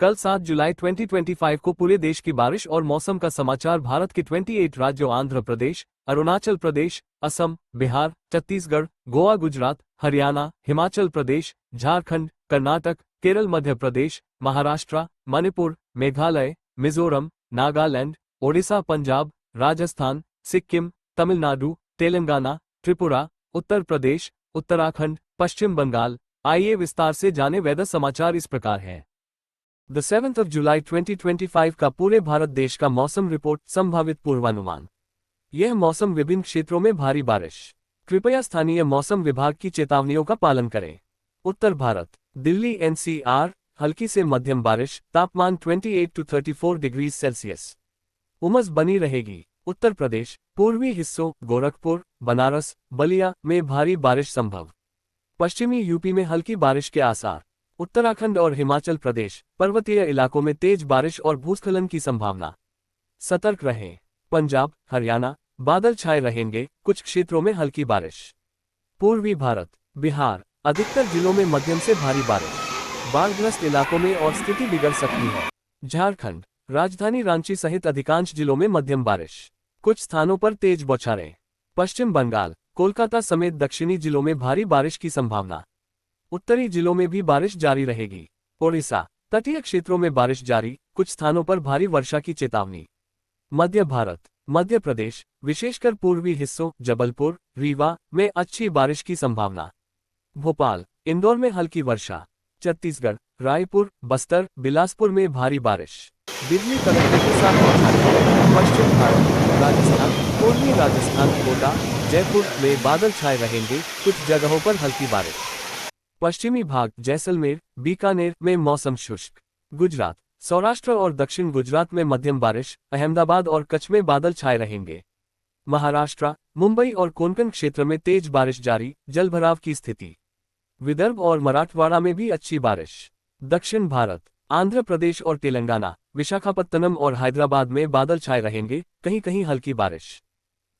कल 7 जुलाई 2025 को पूरे देश की बारिश और मौसम का समाचार। भारत के 28 राज्यों आंध्र प्रदेश, अरुणाचल प्रदेश, असम, बिहार, छत्तीसगढ़, गोवा, गुजरात, हरियाणा, हिमाचल प्रदेश, झारखंड, कर्नाटक, केरल, मध्य प्रदेश, महाराष्ट्र, मणिपुर, मेघालय, मिजोरम, नागालैंड, ओडिशा, पंजाब, राजस्थान, सिक्किम, तमिलनाडु, तेलंगाना, त्रिपुरा, उत्तर प्रदेश, उत्तराखंड, पश्चिम बंगाल। आइए विस्तार से जाने वेदर समाचार इस प्रकार है। द 7th of July 2025 का पूरे भारत देश का मौसम रिपोर्ट। संभावित पूर्वानुमान। यह मौसम विभिन्न क्षेत्रों में भारी बारिश। कृपया स्थानीय मौसम विभाग की चेतावनियों का पालन करें। उत्तर भारत, दिल्ली एनसीआर, हल्की से मध्यम बारिश, तापमान 28 to 34 डिग्री सेल्सियस। उमस बनी रहेगी। उत्तर प्रदेश, पूर्वी हिस्सों, गोरखपुर, बनारस, बलिया में भारी बारिश संभव। पश्चिमी यूपी में हल्की बारिश के आसार। उत्तराखंड और हिमाचल प्रदेश, पर्वतीय इलाकों में तेज बारिश और भूस्खलन की संभावना। सतर्क रहें। पंजाब, हरियाणा, बादल छाए रहेंगे, कुछ क्षेत्रों में हल्की बारिश। पूर्वी भारत, बिहार, अधिकतर जिलों में मध्यम से भारी बारिश। बाढ़ग्रस्त इलाकों में और स्थिति बिगड़ सकती है। झारखंड, राजधानी रांची सहित अधिकांश जिलों में मध्यम बारिश, कुछ स्थानों पर तेज बौछारें। पश्चिम बंगाल, कोलकाता समेत दक्षिणी जिलों में भारी बारिश की संभावना। उत्तरी जिलों में भी बारिश जारी रहेगी। ओडिशा, तटीय क्षेत्रों में बारिश जारी, कुछ स्थानों पर भारी वर्षा की चेतावनी। मध्य भारत, मध्य प्रदेश, विशेषकर पूर्वी हिस्सों, जबलपुर, रीवा में अच्छी बारिश की संभावना। भोपाल, इंदौर में हल्की वर्षा। छत्तीसगढ़, रायपुर, बस्तर, बिलासपुर में भारी बारिश, बिजली कड़कने के साथ बौछारें। पश्चिम भारत, राजस्थान, पूर्वी राजस्थान, कोटा, जयपुर में बादल छाए रहेंगे, कुछ जगहों पर हल्की बारिश। पश्चिमी भाग, जैसलमेर, बीकानेर में मौसम शुष्क। गुजरात, सौराष्ट्र और दक्षिण गुजरात में मध्यम बारिश, अहमदाबाद और कच्छ में बादल छाए रहेंगे। महाराष्ट्र, मुंबई और कोंकण क्षेत्र में तेज बारिश जारी, जलभराव की स्थिति। विदर्भ और मराठवाड़ा में भी अच्छी बारिश। दक्षिण भारत, आंध्र प्रदेश और तेलंगाना, विशाखापत्तनम और हैदराबाद में बादल छाए रहेंगे, कहीं कहीं हल्की बारिश।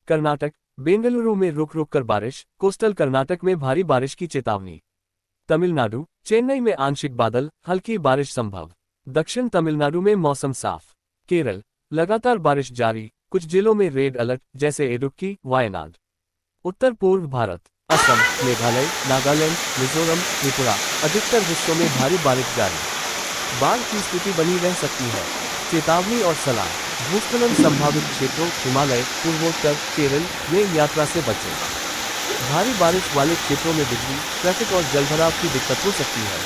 कर्नाटक, बेंगलुरु में रुक रुक कर बारिश, कोस्टल कर्नाटक में भारी बारिश की चेतावनी। तमिलनाडु, चेन्नई में आंशिक बादल, हल्की बारिश संभव। दक्षिण तमिलनाडु में मौसम साफ। केरल, लगातार बारिश जारी, कुछ जिलों में रेड अलर्ट जैसे इडुक्की, वायनाड। उत्तर पूर्व भारत, असम, मेघालय, नागालैंड, मिजोरम, त्रिपुरा, अधिकतर हिस्सों में भारी बारिश जारी। बाढ़ की स्थिति बनी रह सकती है। चेतावनी और सलाह। भूस्खलन संभावित क्षेत्रों, हिमालय, पूर्वोत्तर, केरल में यात्रा से बचें। भारी बारिश वाले क्षेत्रों में बिजली, ट्रैफिक और जलभराव की दिक्कत हो सकती है।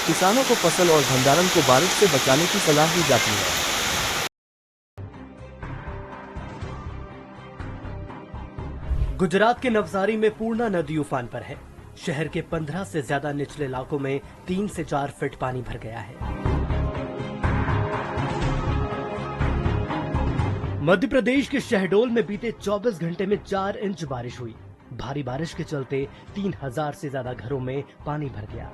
किसानों को फसल और भंडारण को बारिश से बचाने की सलाह दी जाती है। गुजरात के नवसारी में पूर्णा नदी उफान पर है। शहर के 15 से ज्यादा निचले इलाकों में 3 से 4 फीट पानी भर गया है। मध्य प्रदेश के शहडोल में बीते 24 घंटे में 4 इंच बारिश हुई। भारी बारिश के चलते 3000 से ज्यादा घरों में पानी भर गया।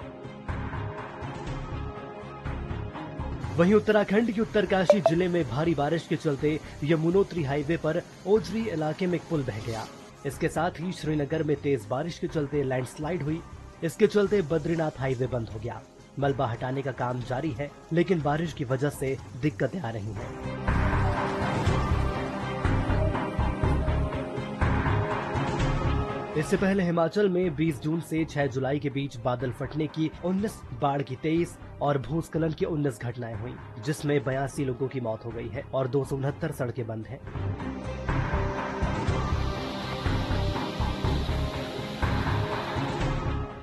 वहीं उत्तराखंड के उत्तरकाशी जिले में भारी बारिश के चलते यमुनोत्री हाईवे पर ओजरी इलाके में एक पुल बह गया। इसके साथ ही श्रीनगर में तेज बारिश के चलते लैंडस्लाइड हुई। इसके चलते बद्रीनाथ हाईवे बंद हो गया। मलबा हटाने का काम जारी है, लेकिन बारिश की वजह से दिक्कतें आ रही हैं। इससे पहले हिमाचल में 20 जून से 6 जुलाई के बीच बादल फटने की 19, बाढ़ की 23 और भूस्खलन की 19 घटनाएं हुई, जिसमें 82 लोगों की मौत हो गई है और 269 सड़कें बंद हैं।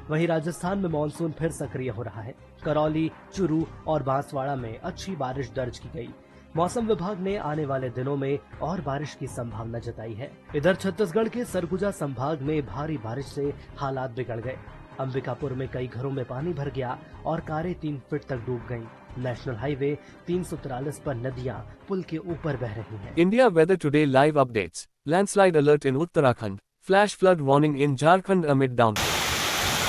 वहीं राजस्थान में मानसून फिर सक्रिय हो रहा है। करौली, चुरू और बांसवाड़ा में अच्छी बारिश दर्ज की गई। मौसम विभाग ने आने वाले दिनों में और बारिश की संभावना जताई है। इधर छत्तीसगढ़ के सरगुजा संभाग में भारी बारिश से हालात बिगड़ गए। अंबिकापुर में कई घरों में पानी भर गया और कारें 3 फीट तक डूब गईं। नेशनल हाईवे 343 पर नदियां पुल के ऊपर बह रही हैं। India weather today live updates. Landslide alert in Uttarakhand, flash flood warning in Jharkhand amid downpour.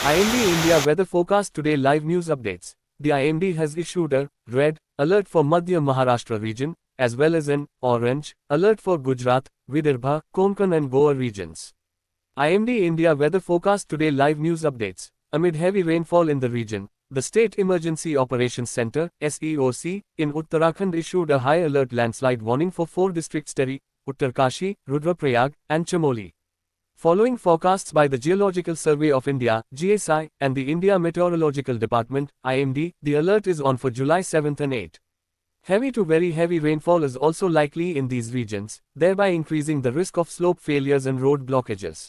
IMD India weather forecast today live news updates. The IMD has issued a red alert for Madhya Maharashtra region, as well as an orange alert for Gujarat, Vidarbha, Konkan and Goa regions. IMD India weather forecast today live news updates. Amid heavy rainfall in the region, The State Emergency Operations Center (SEOC) in Uttarakhand issued a high alert landslide warning for 4 districts: Tehri, Uttarkashi, Rudraprayag, and Chamoli. Following forecasts by the Geological Survey of India (GSI) and the India Meteorological Department (IMD), the alert is on for July 7 and 8. Heavy to very heavy rainfall is also likely in these regions, thereby increasing the risk of slope failures and road blockages.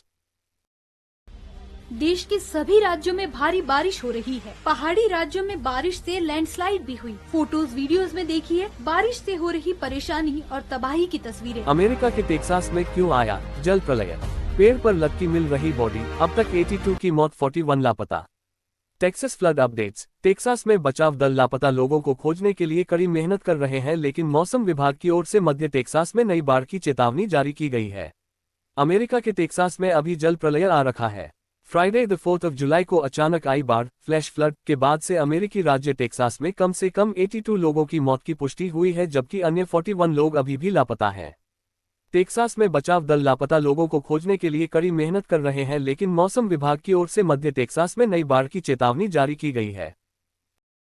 देश के सभी राज्यों में भारी बारिश हो रही है। पहाड़ी राज्यों में बारिश से लैंडस्लाइड भी हुई। फोटोज वीडियोस में देखिए बारिश से हो रही परेशानी और तबाही की तस्वीरें। अमेरिका के टेक्सास में क्यों आया जल प्रलय? पेड़ पर लटकी मिल रही बॉडी, अब तक 82 की मौत, 41 लापता। Texas flood updates. टेक्सास में बचाव दल लापता लोगों को खोजने के लिए कड़ी मेहनत कर रहे हैं, लेकिन मौसम विभाग की ओर से मध्य टेक्सास में नई बाढ़ की चेतावनी जारी की गई है। अमेरिका के टेक्सास में अभी जल प्रलय आ रखा है। फ्राइडे द 4 जुलाई को अचानक आई बाढ़, फ्लैश फ्लड के बाद से अमेरिकी राज्य टेक्सास में कम से कम 82 लोगों की मौत की पुष्टि हुई है, जबकि अन्य 41 लोग अभी भी लापता हैं। टेक्सास में बचाव दल लापता लोगों को खोजने के लिए कड़ी मेहनत कर रहे हैं, लेकिन मौसम विभाग की ओर से मध्य टेक्सास में नई बाढ़ की चेतावनी जारी की गई है।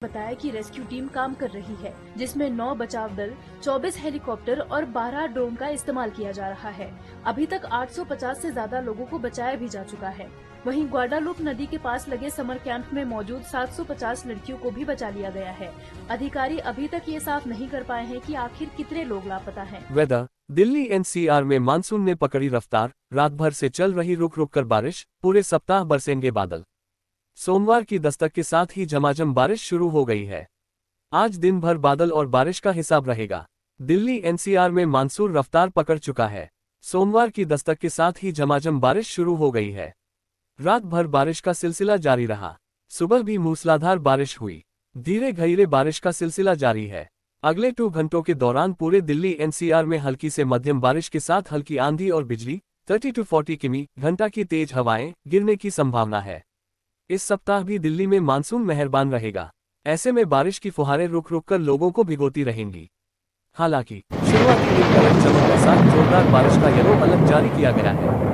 बताया कि रेस्क्यू टीम काम कर रही है, जिसमें 9 बचाव दल, 24 हेलीकॉप्टर और 12 ड्रोन का इस्तेमाल किया जा रहा है। अभी तक 850 से ज्यादा लोगों को बचाया भी जा चुका है। वहीं ग्वाडालूप नदी के पास लगे समर कैंप में मौजूद 750 लड़कियों को भी बचा लिया गया है। अधिकारी अभी तक ये साफ नहीं कर पाए हैं कि आखिर कितने लोग लापता हैं। वेदर। दिल्ली एनसीआर में मानसून ने पकड़ी रफ्तार, रात भर से चल रही रुक रुक कर बारिश, पूरे सप्ताह बरसेंगे बादल। सोमवार की दस्तक के साथ ही झमाझम बारिश शुरू हो गई है। आज दिन भर बादल और बारिश का हिसाब रहेगा। दिल्ली एनसीआर में मानसून रफ्तार पकड़ चुका है। सोमवार की दस्तक के साथ ही झमाझम बारिश शुरू हो गई है। रात भर बारिश का सिलसिला जारी रहा। सुबह भी मूसलाधार बारिश हुई। धीरे धीरे बारिश का सिलसिला जारी है। अगले 2 घंटों के दौरान पूरे दिल्ली एनसीआर में हल्की से मध्यम बारिश के साथ हल्की आंधी और बिजली, 30 to 40 किमी घंटा की तेज हवाएं गिरने की संभावना है। इस सप्ताह भी दिल्ली में मानसून मेहरबान रहेगा। ऐसे में बारिश की फुहारें रुक रुक कर लोगों को भिगोती रहेंगी। हालांकि शुरुआती दिन गरज चमक के साथ जोरदार बारिश का येलो अलर्ट जारी किया गया है।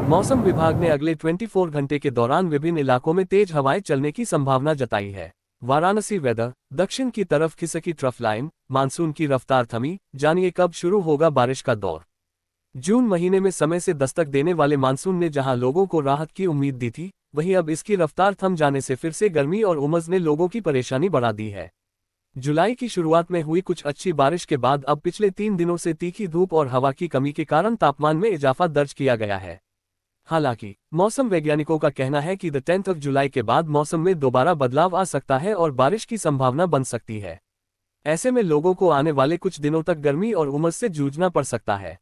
मौसम विभाग ने अगले 24 घंटे के दौरान विभिन्न इलाकों में तेज हवाएं चलने की संभावना जताई है। वाराणसी वेदर। दक्षिण की तरफ खिसकी ट्रफ लाइन, मानसून की रफ्तार थमी, जानिए कब शुरू होगा बारिश का दौर। जून महीने में समय से दस्तक देने वाले मानसून ने जहां लोगों को राहत की उम्मीद दी थी, वहीं अब इसकी रफ्तार थम जाने से फिर से गर्मी और उमस ने लोगों की परेशानी बढ़ा दी है। जुलाई की शुरुआत में हुई कुछ अच्छी बारिश के बाद अब पिछले 3 दिनों से तीखी धूप और हवा की कमी के कारण तापमान में इजाफा दर्ज किया गया है। हालांकि मौसम वैज्ञानिकों का कहना है कि 10 जुलाई के बाद मौसम में दोबारा बदलाव आ सकता है और बारिश की संभावना बन सकती है। ऐसे में लोगों को आने वाले कुछ दिनों तक गर्मी और उमस से जूझना पड़ सकता है।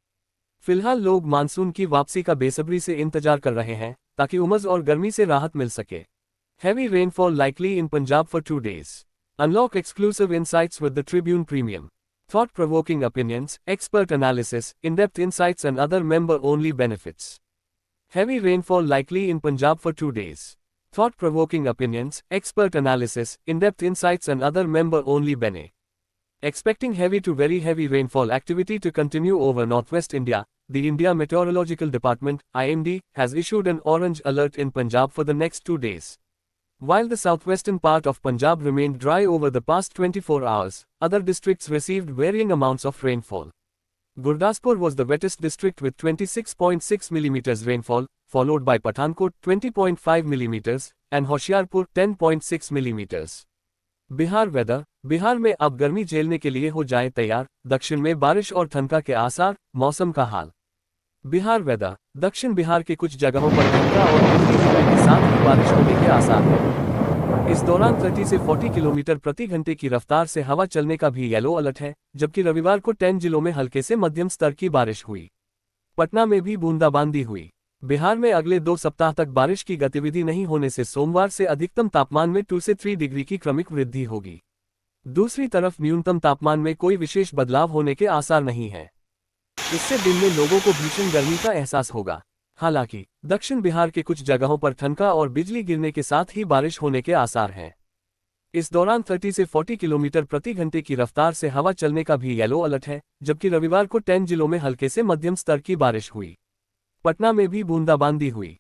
फिलहाल लोग मानसून की वापसी का बेसब्री से इंतजार कर रहे हैं, ताकि उमस और गर्मी से राहत मिल सके। Heavy rainfall likely in Punjab for 2 days. Unlock exclusive insights with the Tribune Premium. Thought-provoking opinions, expert analysis, in-depth insights and other member-only benefits. Heavy rainfall likely in Punjab for 2 days. Thought-provoking opinions, expert analysis, in-depth insights and other member-only benefits. Expecting heavy to very heavy rainfall activity to continue over northwest India, the India Meteorological Department (IMD) has issued an orange alert in Punjab for the next 2 days. While the southwestern part of Punjab remained dry over the past 24 hours, other districts received varying amounts of rainfall. Gurdaspur was the wettest district with 26.6 mm rainfall, followed by Pathankot 20.5 mm and Hoshiarpur 10.6 mm. Bihar weather. Bihar में अब गर्मी झेलने के लिए हो जाए तैयार, दक्षिण में बारिश और ठनका के आसार, मौसम का हाल। बिहार वेदर। दक्षिण बिहार के कुछ जगहों पर ठनका और बिजली गिरने के साथ ही बारिश होने के आसार हैं। इस दौरान 30 से 40 किलोमीटर प्रति घंटे की रफ्तार से हवा चलने का भी येलो अलर्ट है, जबकि रविवार को 10 जिलों में हल्के से मध्यम स्तर की बारिश हुई। पटना में भी बूंदाबांदी हुई। बिहार में अगले 2 सप्ताह तक बारिश की गतिविधि नहीं होने से सोमवार से अधिकतम तापमान में 2 से 3 डिग्री की क्रमिक वृद्धि होगी। दूसरी तरफ न्यूनतम तापमान में कोई विशेष बदलाव होने के आसार नहीं है। इससे दिन में लोगों को भीषण गर्मी का एहसास होगा। हालांकि दक्षिण बिहार के कुछ जगहों पर ठनका और बिजली गिरने के साथ ही बारिश होने के आसार हैं। इस दौरान 30 से 40 किलोमीटर प्रति घंटे की रफ्तार से हवा चलने का भी येलो अलर्ट है, जबकि रविवार को 10 जिलों में हल्के से मध्यम स्तर की बारिश हुई। पटना में भी बूंदाबांदी हुई।